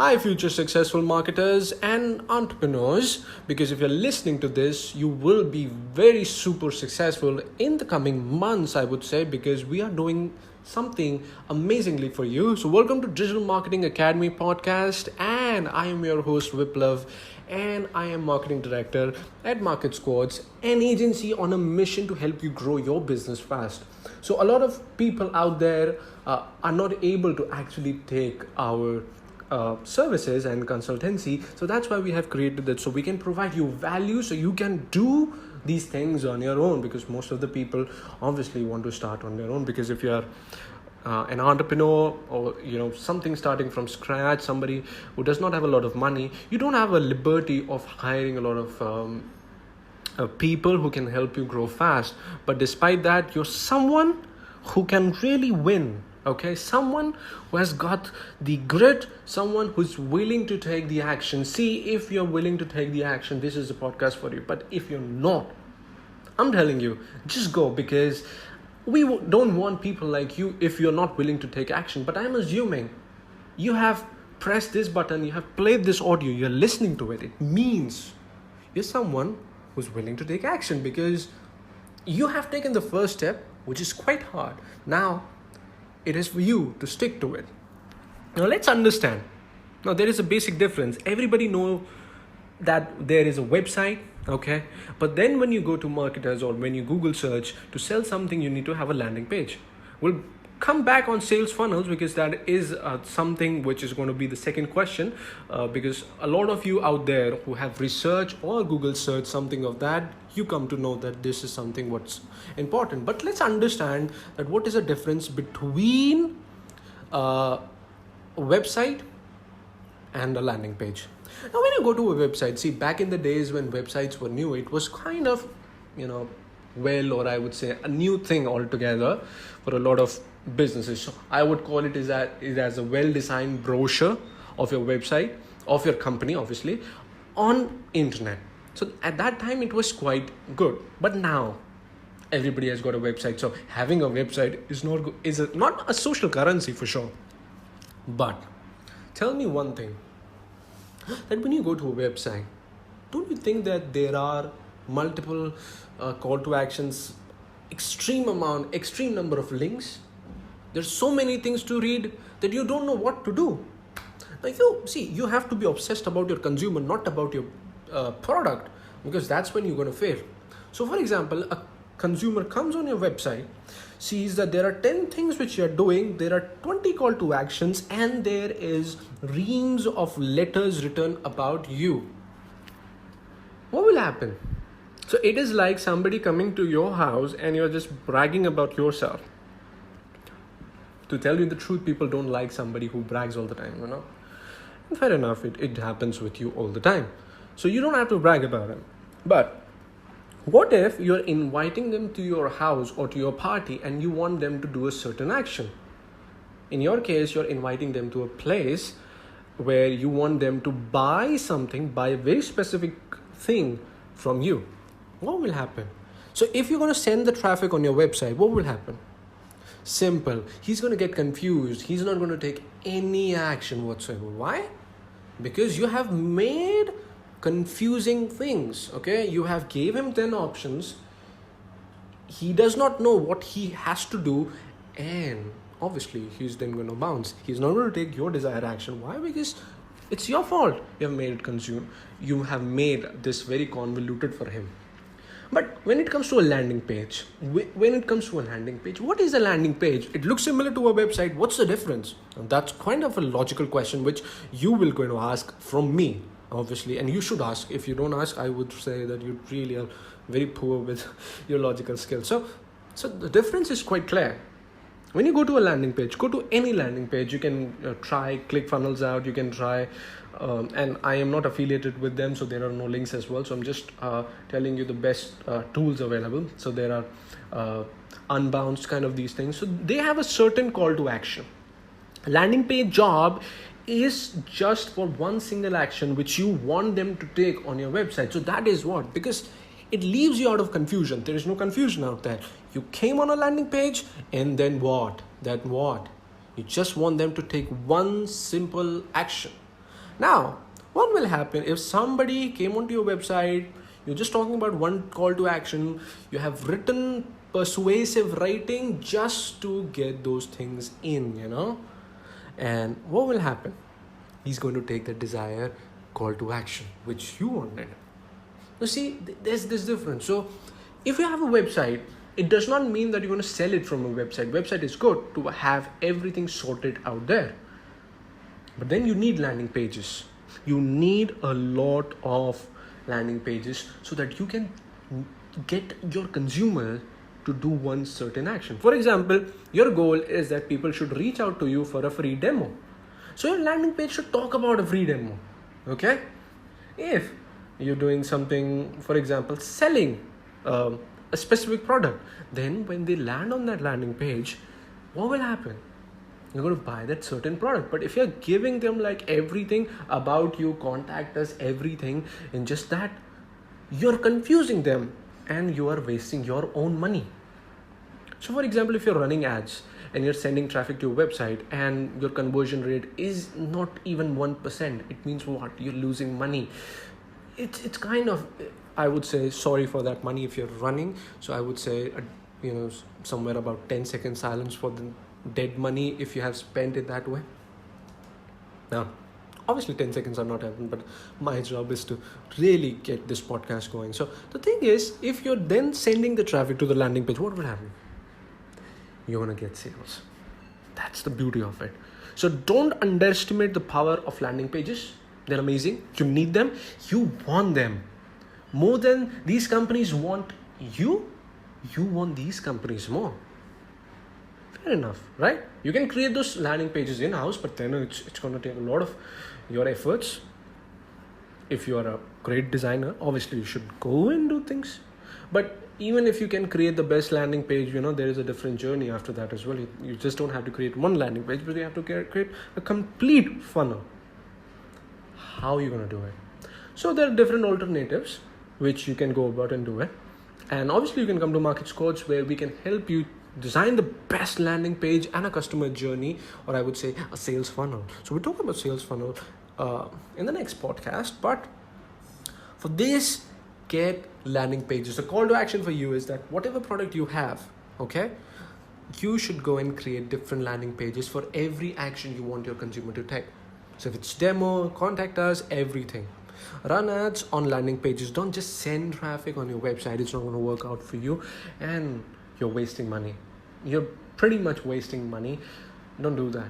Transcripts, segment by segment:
Hi, future successful marketers and entrepreneurs. Because if you're listening to this, you will be very super successful in the coming months, I would say, because we are doing something amazingly for you. So, welcome to Digital Marketing Academy podcast, and I am your host, Viplav, and I am marketing director at Market Squads, an agency on a mission to help you grow your business fast. So, a lot of people out there are not able to actually take our services and consultancy. So that's why we have created that, so we can provide you value so you can do these things on your own, because most of the people obviously want to start on their own. Because if you are an entrepreneur, or something starting from scratch, somebody who does not have a lot of money, you don't have a liberty of hiring a lot of people who can help you grow fast. But despite that, you're someone who can really win. Okay, someone who has got the grit, someone who's willing to take the action. See, if you're willing to take the action, this is a podcast for you. But if you're not, I'm telling you, just go, because we don't want people like you if you're not willing to take action. But I'm assuming you have pressed this button, you have played this audio, you're listening to it. It means you're someone who's willing to take action, because you have taken the first step, which is quite hard. Now, it is for you to stick to it. Now let's understand. Now there is a basic difference. Everybody know that there is a website, okay? But then when you go to marketers, or when you Google search to sell something, you need to have a landing page. We'll come back on sales funnels, because that is something which is going to be the second question, because a lot of you out there who have researched or Google search something of that, you come to know that this is something what's important. But let's understand that what is the difference between a website and a landing page. Now when you go to a website, see, back in the days when websites were new, it was kind of or I would say a new thing altogether for a lot of businesses. So I would call it as a well-designed brochure of your website, of your company, obviously, on internet. So at that time it was quite good. But now everybody has got a website. So having a website is not a social currency for sure. But tell me one thing, that when you go to a website, don't you think that there are multiple call to actions, extreme number of links? There's so many things to read that you don't know what to do. Now you have to be obsessed about your consumer, not about your product, because that's when you're going to fail. So for example, a consumer comes on your website, sees that there are 10 things which you're doing, there are 20 call to actions, and there is reams of letters written about you. What will happen? So it is like somebody coming to your house and you're just bragging about yourself. To tell you the truth, people don't like somebody who brags all the time, And fair enough, it happens with you all the time. So you don't have to brag about them. But what if you're inviting them to your house or to your party and you want them to do a certain action? In your case, you're inviting them to a place where you want them to buy a very specific thing from you. What will happen? So if you're going to send the traffic on your website, what will happen? Simple. He's going to get confused. He's not going to take any action whatsoever. Why? Because you have made confusing things. Okay, you have gave him 10 options. He does not know what he has to do, and obviously he's then going to bounce. He's not going to take your desired action. Why? Because it's your fault. You have made it consume. You have made this very convoluted for him. But when it comes to a landing page, what is a landing page? It looks similar to a website. What's the difference? And that's kind of a logical question which you will going to ask from me, obviously, and you should ask. If you don't ask, I would say that you really are very poor with your logical skills. So the difference is quite clear. When you go to a landing page, go to any landing page. You can try ClickFunnels out. You can try, and I am not affiliated with them, so there are no links as well. So I'm just telling you the best tools available. So there are unbounced kind of these things. So they have a certain call to action. Landing page job is just for one single action which you want them to take on your website. So that is what, because it leaves you out of confusion. There is no confusion out there. You came on a landing page, and then what? You just want them to take one simple action. Now, what will happen if somebody came onto your website, you're just talking about one call to action, you have written persuasive writing just to get those things in. And what will happen? He's going to take the desired call to action, which you wanted. You see, there's this difference. So, if you have a website, it does not mean that you're going to sell it from a website. Website is good to have everything sorted out there. But then you need landing pages. You need a lot of landing pages so that you can get your consumer to do one certain action. For example, your goal is that people should reach out to you for a free demo. So your landing page should talk about a free demo. Okay? If you're doing something, for example, selling a specific product, then when they land on that landing page, what will happen? You're going to buy that certain product. But if you're giving them like everything about you, contact us, everything in just that, you're confusing them and you are wasting your own money. So for example, if you're running ads and you're sending traffic to your website and your conversion rate is not even 1%, it means what? You're losing money. It's kind of, I would say, sorry for that money if you're running. So I would say, somewhere about 10 seconds silence for the dead money if you have spent it that way. Now, obviously 10 seconds are not happening, but my job is to really get this podcast going. So the thing is, if you're then sending the traffic to the landing page, what will happen? You're going to get sales. That's the beauty of it. So don't underestimate the power of landing pages. They're amazing. You need them. You want them. More than these companies want you, you want these companies more. Fair enough, right? You can create those landing pages in-house, but then it's going to take a lot of your efforts. If you are a great designer, obviously you should go and do things. But even if you can create the best landing page, there is a different journey after that as well. You just don't have to create one landing page, but you have to create a complete funnel. How are you going to do it? So there are different alternatives which you can go about and do it. And obviously you can come to Market Squads where we can help you design the best landing page and a customer journey, or I would say a sales funnel. So we'll talk about sales funnel in the next podcast. But for this, get landing pages. The call to action for you is that whatever product you have, okay, you should go and create different landing pages for every action you want your consumer to take. So if it's demo, contact us, everything. Run ads on landing pages. Don't just send traffic on your website. It's not going to work out for you and you're wasting money. You're pretty much wasting money. Don't do that.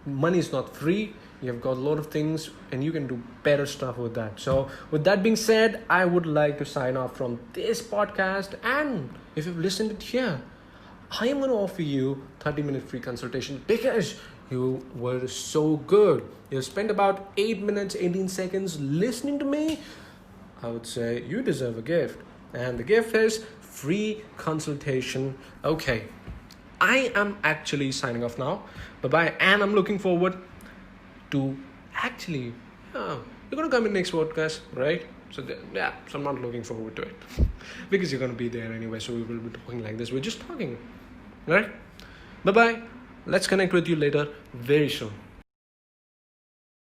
Money is not free. You've got a lot of things and you can do better stuff with that. So with that being said, I would like to sign off from this podcast. And if you've listened it here, I am going to offer you 30-minute free consultation because you were so good. You spent about 8 minutes, 18 seconds listening to me. I would say you deserve a gift. And the gift is free consultation. Okay. I am actually signing off now. Bye-bye. And I'm looking forward to you're going to come in next podcast, right? So I'm not looking forward to it because you're going to be there anyway. So we will be talking like this. We're just talking, right? Bye-bye. Let's connect with you later very soon.